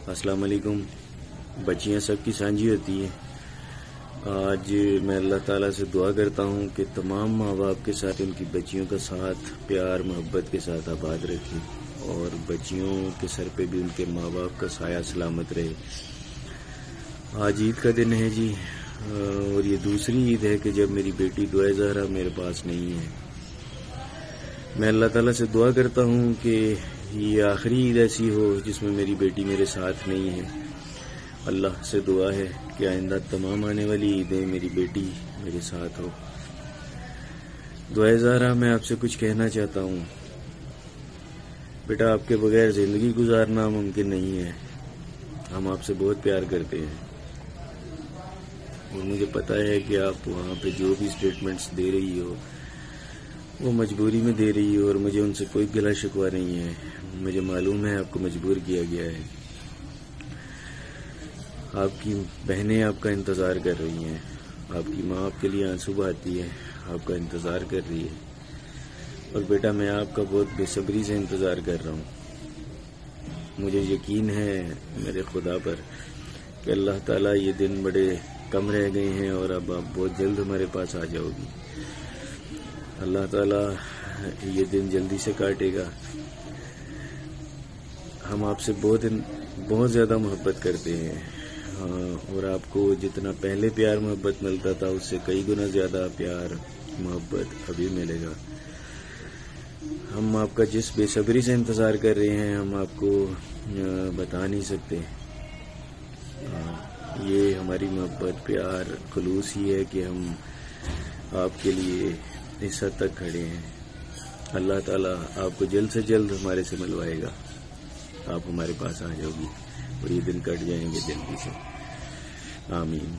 السلام علیکم۔ بچیاں سب کی سانجھی ہوتی ہیں۔ آج میں اللہ تعالیٰ سے دعا کرتا ہوں کہ تمام ماں باپ کے ساتھ ان کی بچیوں کا ساتھ پیار محبت کے ساتھ آباد رکھے اور بچیوں کے سر پہ بھی ان کے ماں باپ کا سایہ سلامت رہے۔ آج عید کا دن ہے جی، اور یہ دوسری عید ہے کہ جب میری بیٹی دعائے زہرا میرے پاس نہیں ہے۔ میں اللہ تعالیٰ سے دعا کرتا ہوں کہ یہ آخری عید ایسی ہو جس میں میری بیٹی میرے ساتھ نہیں ہے۔ اللہ سے دعا ہے کہ آئندہ تمام آنے والی عیدیں میری بیٹی میرے ساتھ ہو۔ دعائے زہرا، میں آپ سے کچھ کہنا چاہتا ہوں۔ بیٹا، آپ کے بغیر زندگی گزارنا ممکن نہیں ہے۔ ہم آپ سے بہت پیار کرتے ہیں اور مجھے پتا ہے کہ آپ وہاں پہ جو بھی اسٹیٹمنٹس دے رہی ہو وہ مجبوری میں دے رہی ہو، اور مجھے ان سے کوئی گلہ شکوہ نہیں ہے۔ مجھے معلوم ہے آپ کو مجبور کیا گیا ہے۔ آپ کی بہنیں آپ کا انتظار کر رہی ہیں، آپ کی ماں آپ کے لیے آنسو بہاتی ہے، آپ کا انتظار کر رہی ہے، اور بیٹا میں آپ کا بہت بے صبری سے انتظار کر رہا ہوں۔ مجھے یقین ہے میرے خدا پر کہ اللہ تعالیٰ یہ دن بڑے کم رہ گئے ہیں اور اب آپ بہت جلد ہمارے پاس آ جاؤ گی۔ اللہ تعالیٰ یہ دن جلدی سے کاٹے گا۔ ہم آپ سے بہت زیادہ محبت کرتے ہیں، اور آپ کو جتنا پہلے پیار محبت ملتا تھا اس سے کئی گنا زیادہ پیار محبت ابھی ملے گا۔ ہم آپ کا جس بے صبری سے انتظار کر رہے ہیں ہم آپ کو بتا نہیں سکتے۔ یہ ہماری محبت پیار خلوص ہی ہے کہ ہم آپ کے لیے اس حد تک کھڑے ہیں۔ اللہ تعالیٰ آپ کو جلد سے جلد ہمارے سے ملوائے گا، آپ ہمارے پاس آ جاؤ گی اور یہ دن کٹ جائیں گے جلدی سے۔ آمین۔